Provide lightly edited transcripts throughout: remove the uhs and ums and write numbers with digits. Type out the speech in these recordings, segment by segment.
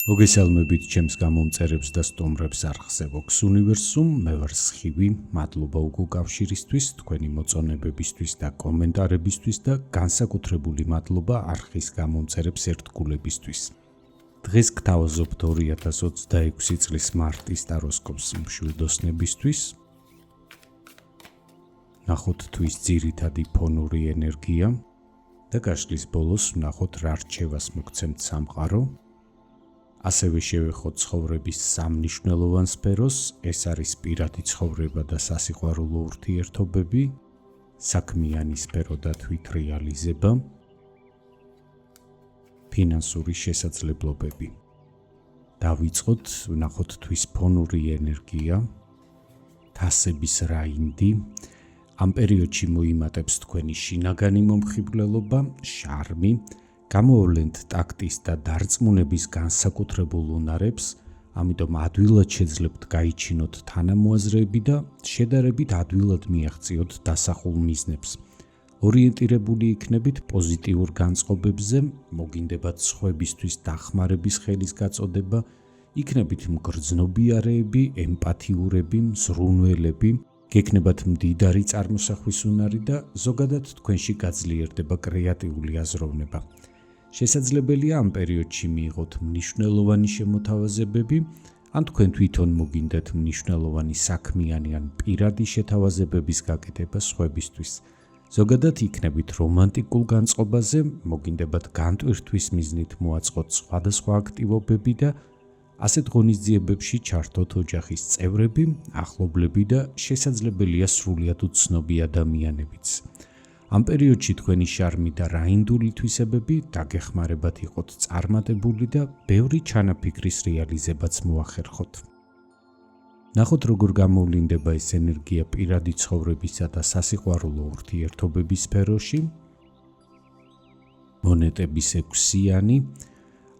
მოგესალმებით ჩემს გამომწერებს და სტუმრებს არხზე Vox Universum, მე ვარ სხივი, მადლობა უკავშირისთვის, თქვენი მოწონებებისთვის და კომენტარებისთვის და განსაკუთრებული მადლობა არხის გამომწერებს ერთგულებისთვის. დღეს გთავაზობთ 2026 წლის მარტის ტაროსკოპს მშვიდოსნებისთვის. ნახოთ თვის ძირითადი ფონური ენერგია და გაშლის ბოლოს ნახოთ რა რჩევას მოგცემთ სამყარო. ასევე შევეხოთ ცხოვრების სამნიშნელოვან სფეროს, ეს არის პირადი ცხოვრება და სასიყვარულო ურთიერთობები, საქმიანი სფერო და თვითრეალიზება, ფინანსური შესაძლებლობები. დავიწყოთ, ვნახოთ თვის ფონური ენერგია, თასების რაინდი. ამ პერიოდში მოიმატებს თქვენი შინაგანი მომხიბვლელობა, შარმი, გამოავლენთ ტაქტის და დარწმუნების განსაკუთრებულ უნარებს, ამიტომ ადვილად შეძლებთ გაიჩინოთ თანამოაზრეები და შედარებით ადვილად მიაღწიოთ დასახულ მიზნებს. ორიენტირებული იქნებით პოზიტიურ განწყობებზე, მოგინდებათ სხვებისთვის დახმარების ხელის გაწოდება, იქნებით მგრძნობიარეები, ემპათიურები, მზრუნველები, გექნებათ მდიდარი წარმოსახვის უნარი და ზოგადად თქვენში გაძლიერდება კრეატიული აზროვნება. შესაძლებელია ამ პერიოდში მიიღოთ მნიშვნელოვანი შემოთავაზებები, ან თქვენ თვითონ მოგინდათ მნიშვნელოვანი საქმიანი ან პირადი შეთავაზებების გაკეთება სხვებისთვის. ზოგადად იქნებით რომანტიკულ განწყობაზე, მოგინდებათ განტვირთვის მიზნით მოაწყოთ სხვადასხვა აქტივობები და ასეთ ღონისძიებებში ჩართოთ ოჯახის წევრები, ახლობლები და შესაძლებელია სრულიად უცნობი ადამიანებიც. ამ პერიოდში თქვენი შარმი და რაინდული თვისებები დაგეხმარებათ იყოთ წარმატებული და ბევრი ჩანაფიქრის რეალიზებაც მოახერხოთ. ნახოთ როგორ გამოვლინდება ეს ენერგია პირადი ცხოვრებისა და სასიყვარულო ურთიერთობების სფეროში. მონეტების 6-იანი.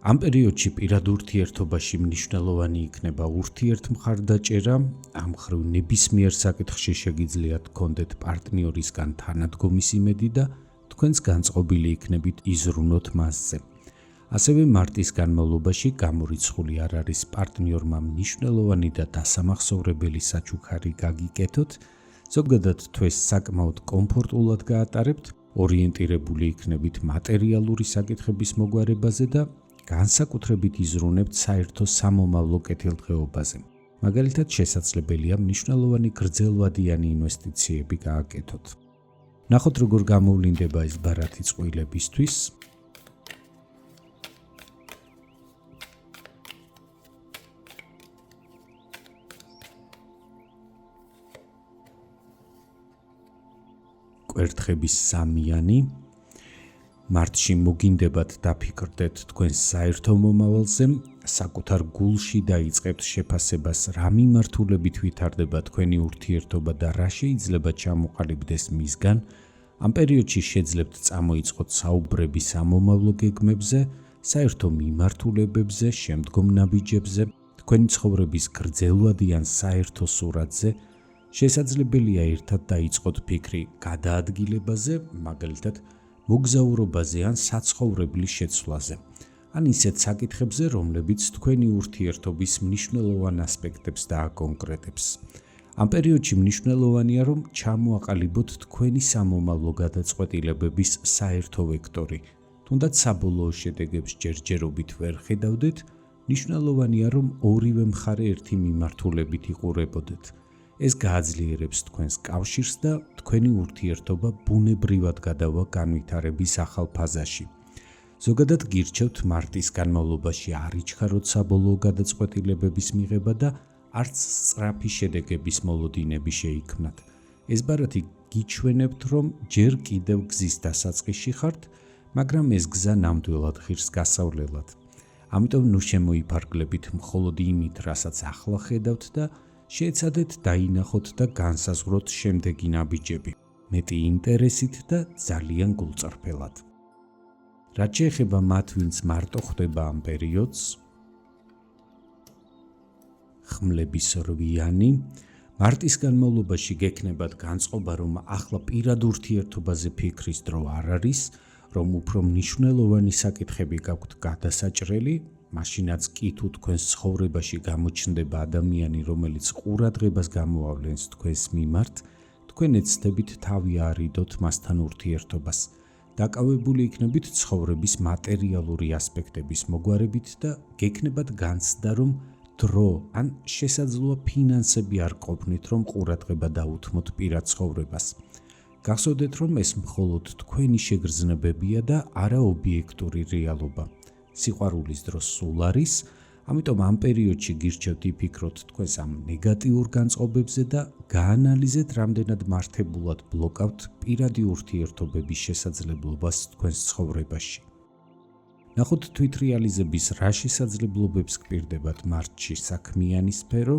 ამ პერიოდში პირად ურთიერთობაში მნიშვნელოვანი იქნება ურთიერთმხარდაჭერა, ამ მხრივ ნებისმიერ საკითხში შეგიძლიათ გქონდეთ პარტნიორისგან თანადგომის იმედი და თქვენს განწყობილი იქნებით იზრუნოთ მასზე. ასევე მარტის განმავლობაში გამორიცხული არ არის პარტნიორმა მნიშვნელოვანი და დასამახსოვრებელი საჩუქარი გაგიკეთოთ, ზოგადად თვეს საკმაოდ კომფორტულად გაატარებთ, ორიენტირებული იქნებით მატერიალური საკითხების მოგვარებაზე და განსაკუთრებით იზრუნებთ საერთო სამომავლო კეთილდღეობაზე. მაგალითად შესაძლებელია მნიშვნელოვანი გრძელვადიანი ინვესტიციები გააკეთოთ. ნახოთ როგორ გამოვლინდება ეს ბარათი წყვილებისთვის. კვერთხების 3-იანი. მარტში მოგინდებათ დაფიქრდეთ თქვენს საერთო მომავალზე, საკუთარ გულში დაიწყებთ შეფასებას, რა მიმართულებით ვითარდება თქვენი ურთიერთობა და რა შეიძლება ჩამოყალიბდეს მისგან. ამ პერიოდში შეძლებთ წამოიწყოთ საუბრები სამომავლო გეგმებზე, საერთო მიმართულებებზე, შემდგომ ნაბიჯებზე, თქვენი ცხოვრების გრძელვადიან საერთო სურათზე. შესაძლებელია ერთად დაიწყოთ ფიქრი გადაადგილებაზე, მაგალითად მოგზაურობაზე ან საცხოვრებლის შეცვლაზე, ან ისეთ საკითხებზე, რომლებიც თქვენი ურთიერთობის მნიშვნელოვან ასპექტებს დააკონკრეტებს. ამ პერიოდში მნიშვნელოვანია, რომ ჩამოაყალიბოთ თქვენი სამომავლო გადაწყვეტილებების საერთო ვექტორი. თუნდაც საბოლოო შედეგებს ჯერჯერობით ვერ ხედავდეთ, მნიშვნელოვანია, რომ ორივე მხარე ერთი მიმართულებით იყურებოდეთ. ეს გააძლიერებს თქვენს კავშირს და თქვენი ურთიერთობა ბუნებრივად გადავა განვითარების ახალ ფაზაში. ზოგადად გირჩევთ მარტის განმავლობაში არ იჩქაროთ საბოლოო გადაწყვეტილებების მიღება და არც სწრაფი შედეგების მოლოდინები შეიქმნათ. ეს ბარათი გიჩვენებთ, რომ ჯერ კიდევ გზის დასაწყისში ხართ, მაგრამ ეს გზა ნამდვილად ღირს გასავლელად. ამიტომ ნუ შემოიფარგლებით მხოლოდ იმით, რასაც ახლა ხედავთ და შეეცადეთ დაინახოთ და განსაზღვროთ შემდეგი ნაბიჯები, მეტი ინტერესით და ძალიან გულწრფელად. რაც შეეხება მათ, ვინც მარტო ხვდება ამ პერიოდს, ხმლების 8-იანი, მარტის განმავლობაში გექნებათ განწყობა, რომ ახლა პირად ურთიერთობაზე ფიქრის დრო არ არის, რომ უფრო მნიშვნელოვანი საკითხები გაქვთ გადასაჭრელი, მაშინაც კი თუ თქვენს ცხოვრებაში გამოჩნდება ადამიანი, რომელიც ყურადღებას გამოავლენს თქვენს მიმართ, თქვენ ეცდებით თავი აარიდოთ მასთან ურთიერთობას. დაკავებული იქნებით ცხოვრების მატერიალური ასპექტების მოგვარებით და გექნებათ განცდა, რომ დრო ან შესაძლოა ფინანსები არ ყოფნით, რომ ყურადღება დაუთმოთ პირად ცხოვრებას. გახსოვდეთ, რომ ეს მხოლოდ თქვენი შეგრძნებებია და არა ობიექტური რეალობა. სიყვარულის დრო სულ არის, ამიტომ ამ პერიოდში გირჩევთ იფიქროთ თქვენს ამ ნეგატიურ განწყობებზე და გაანალიზეთ, რამდენად მართებულად ბლოკავთ პირადი ურთიერთობების შესაძლებლობას თქვენს ცხოვრებაში. ნახოთ თვითრეალიზების რა შესაძლებლობებს გპირდებათ მარტში: საქმიანი სფერო,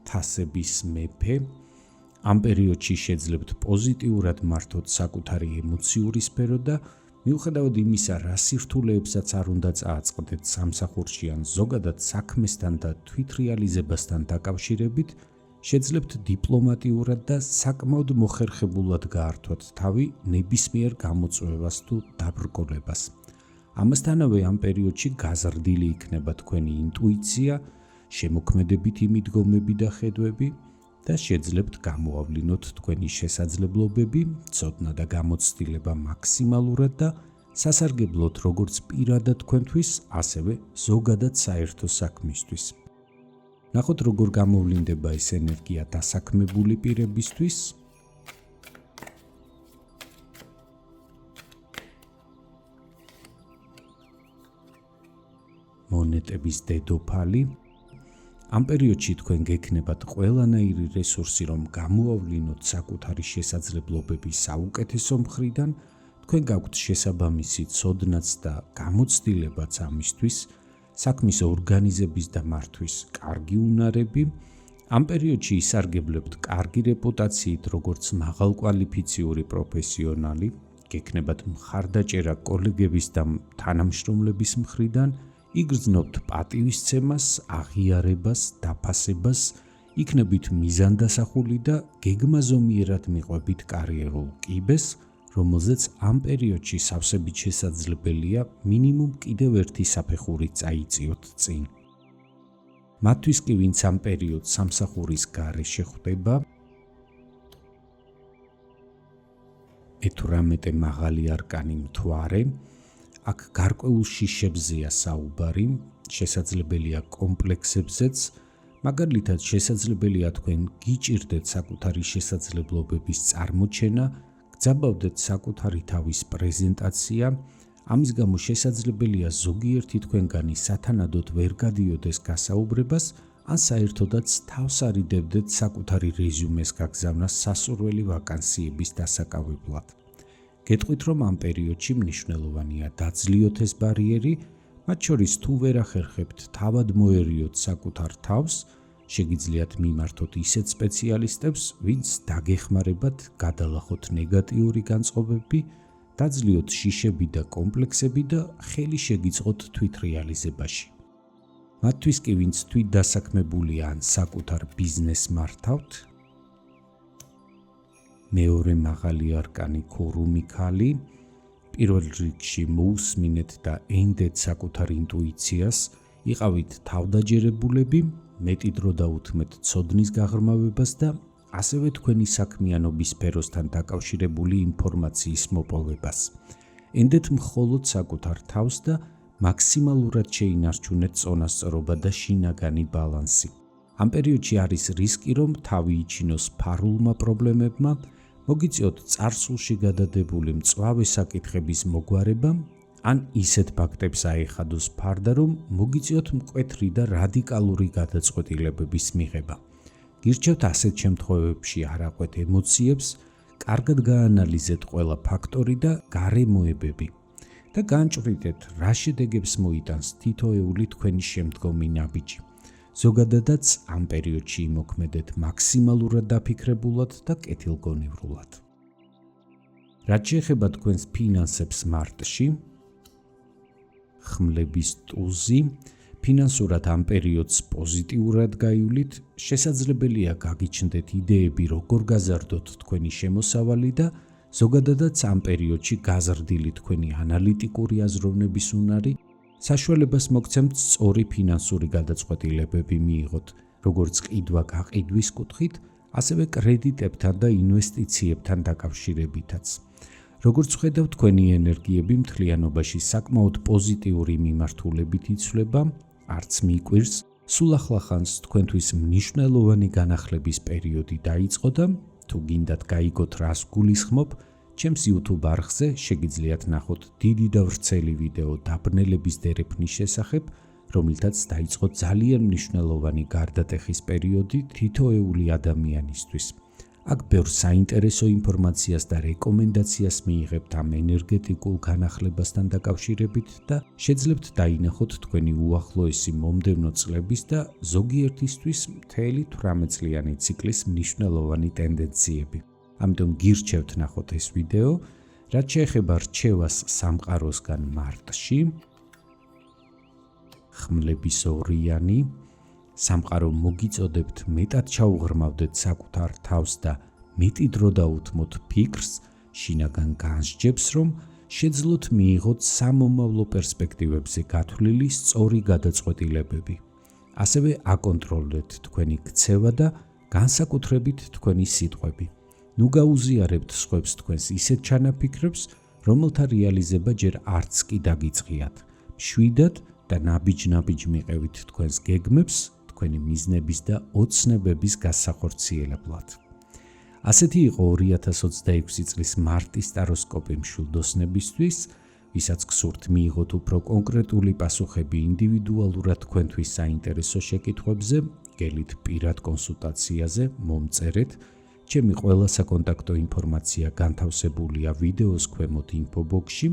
თასების მეფე. ამ პერიოდში შეძლებთ პოზიტიურად მართოთ საკუთარი ემოციური სფერო და მიუხედავად იმისა, რა სირთულეებსაც არ უნდა წააწყდეთ სამსახურში ან ზოგადად საქმესთან და თვითრეალიზებასთან დაკავშირებით, შეძლებთ დიპლომატიურად და საკმაოდ მოხერხებულად გაართვათ თავი ნებისმიერ გამოწვევას თუ დაბრკოლებას. ამასთანავე ამ პერიოდში გაზრდილი იქნება თქვენი ინტუიცია, შემოქმედებითი მიდგომები და ხედვები და შეძლებთ გამოავლინოთ თქვენი შესაძლებლობები, ცოდნა და გამოცდილება მაქსიმალურად და სასარგებლოდ როგორც პირადად თქვენთვის, ასევე ზოგადად საერთო საქმისთვის. ნახოთ როგორ გამოვლინდება ეს ენერგია დასაქმებული პირებისთვის. მონეტების დედოფალი. ამ პერიოდში თქვენ გექნებათ ყველანაირი რესურსი, რომ გამოავლინოთ საკუთარი შესაძლებლობები საუკეთესო მხრიდან, თქვენ გაქვთ შესაბამისი ცოდნაც და გამოცდილებაც ამისთვის, საქმის ორგანიზების და მართვის კარგი უნარები. ამ პერიოდში ისარგებლებთ კარგი რეპუტაციით, როგორც მაღალკვალიფიციური პროფესიონალი, გექნებათ მხარდაჭერა კოლეგების და თანამშრომლების მხრიდან, იგრძნობთ პატივისცემას, აღიარებას, დაფასებას, იქნებით მიზანდასახული და გეგმაზომიერად მიყვებით კარიერულ კიბეს, რომელზეც ამ პერიოდში სავსებით შესაძლებელია მინიმუმ კიდევ ერთი საფეხური წაიწიოთ წინ. მათთვის კი, ვინც ამ პერიოდს სამსახურის გარეშე ხვდება, 18 მაღალი არკანი მთვარე. აქ გარკვეულ შიშებზეა საუბარი, შესაძლებელია კომპლექსებზეც, მაგალითად შესაძლებელია თქვენ გიჭირდეთ საკუთარი შესაძლებლობების წარმოჩენა, გძაბავდეთ საკუთარი თავის პრეზენტაცია, ამის გამო შესაძლებელია ზოგიერთი თქვენგანი სათანადოდ ვერ გადიოდეს გასაუბრებას, ან საერთოდაც თავს არიდებდეთ საკუთარი რეზიუმეს გაგზავნას სასურველი ვაკანსიების დასაკავებლად. გეტყვით, რომ ამ პერიოდში მნიშვნელოვანია დაძლიოთ ეს ბარიერი, მათ შორის თუ ვერ ახერხებთ თავად მოერიოთ საკუთარ თავს, შეგიძლიათ მიმართოთ ისეთ სპეციალისტებს, ვინც დაგეხმარებათ გადალახოთ ნეგატიური განწყობები, დაძლიოთ შიშები და კომპლექსები და ხელი შეგიწყოთ თვითრეალიზებაში. მათთვის კი, ვინც თვითდასაქმებულია ან საკუთარ ბიზნესს მართავთ, მეორე მაღალი არკანი ქურუმი ქალი. პირველ რიგში მოусმინეთ და ენდეთ საკუთარ ინტუიციას, იყავით თავდაჯერებულები, მეტი დრო დაუთმეთ ცოდნის გაღრმავებას და ასევე თქვენი საქმიანობის სფეროსთან დაკავშირებული ინფორმაციის მოპოვებას. ენდეთ მხოლოდ საკუთარ თავს და მაქსიმალურად შეინარჩუნეთ წონასწორობა და შინაგანი ბალანსი. ამ პერიოდში არის რისკი, რომ თავი იჩინოს ფარულმა პრობლემებმა, მოგიწიოთ წარსულში გადადებული მწვავე საკითხების მოგვარება, ან ისეთ ფაქტებს აეხადოს ფარდა, რომ მოგიწიოთ მკვეთრი და რადიკალური გადაწყვეტილებების მიღება. გირჩევთ ასეთ შემთხვევებში არ აყვეთ ემოციებს, კარგად გაანალიზეთ ყველა ფაქტორი და გარემოებები და განჭვრიტეთ, რა შედეგებს მოიტანს თითოეული თქვენი შემდგომი ნაბიჯი. ზოგადადაც ამ პერიოდში იმოქმედეთ მაქსიმალურად დაფიქრებულად და კეთილგონივრულად. რაც შეეხება თქვენს ფინანსებს მარტში, ხმლების ტუზი, ფინანსურად ამ პერიოდს პოზიტიურად გაივლით, შესაძლებელია გაგიჩნდეთ იდეები, როგორ გაზარდოთ თქვენი შემოსავალი და ზოგადადაც ამ პერიოდში გაზრდილი თქვენი ანალიტიკური აზროვნების უნარი, საშუალებას მოგცემთ სწორი ფინანსური გადაწყვეტილებები მიიღოთ, როგორც ყიდვა-გაყიდვის კუთხით, ასევე კრედიტებთან და ინვესტიციებთან დაკავშირებითაც. როგორც ხედავთ, თქვენი ენერგიები მთლიანობაში საკმაოდ პოზიტიური მიმართულებით იცვლება, არც მიკვირს, სულ ახლახანს თქვენთვის მნიშვნელოვანი განახლების პერიოდი დაიწყო და თუ გინდათ გაიგოთ რას გულისხმობ, ჩემს YouTube არხზე შეგიძლიათ ნახოთ დიდი და ვრცელი ვიდეო დაბნელების დერეფნის შესახებ, რომლითაც დაიწყო ძალიან მნიშვნელოვანი გარდატეხის პერიოდი თითოეული ადამიანისთვის. აქ ბევრ საინტერესო ინფორმაციას და რეკომენდაციას მიიღებთ ამ ენერგეტიკულ განახლებასთან დაკავშირებით და შეძლებთ დაინახოთ თქვენი უახლოესი მომდევნო წლების და ზოგიერთისთვის მთელი 18 წლიანი ციკლის მნიშვნელოვანი ტენდენციები. ამიტომ გირჩევთ ნახოთ ეს ვიდეო, რაც შეეხება რჩევას სამყაროსგან მარტში, ხმლების ორიანი, სამყარო მოგიწოდებთ მეტად ჩაუღრმავდეთ საკუთარ თავს და მეტი დრო დაუთმოთ ფიქრს, შინაგან განსჯებს, რომ შეძლოთ მიიღოთ სამომავლო პერსპექტივებზე გათვლილი სწორი გადაწყვეტილებები. ასევე აკონტროლდეთ თქვენი ქცევა და განსაკუთრებით თქვენი სიტყვები. ნუ გაუზიარებთ სხვებს თქვენს ისეთ ჩანაფიქრებს, რომელთა რეალიზება ჯერ არც კი დაგიწყიათ. მშვიდად და ნაბიჯ-ნაბიჯ მიყევით თქვენს გეგმებს, თქვენი მიზნების და ოცნებების გასახორციელებლად. ასეთი იყო 2026 წლის მარტის ტაროსკოპი მშვილდოსნებისთვის, ვისაც გსურთ მიიღოთ უფრო კონკრეტული პასუხები ინდივიდუალურად თქვენთვის საინტერესო შეკითხვებზე, გელით პირად კონსულტაციაზე მომწერეთ. ჩემი ყველა საკონტაქტო ინფორმაცია განთავსებულია ვიდეოს ქვემოთ ინფობოქსში.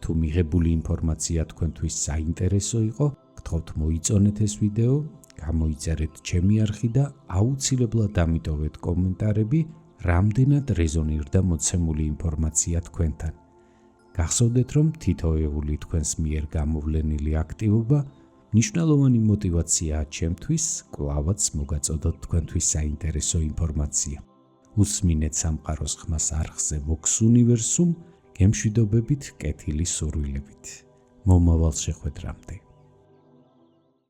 თუ მიღებული ინფორმაცია თქვენთვის საინტერესო იყო, გთხოვთ მოიწონეთ ეს ვიდეო, გამოიწერეთ ჩემი არხი და აუცილებლად დამიტოვეთ კომენტარები, რამდენად რეზონირდა მოცემული ინფორმაცია თქვენთან. გახსოვდეთ, რომ თითოეული თქვენს მიერ გამოვლენილი აქტივობა მნიშვნელოვანი მოტივაციაა ჩემთვის, კვლავაც მოგაწოდოთ თქვენთვის საინტერესო ინფორმაცია. უსმინეთ სამყაროს ხმას არხზე Vox Universum, გემშვიდობებით, კეთილი სურვილებით. მომავალ შეხვედრამდე.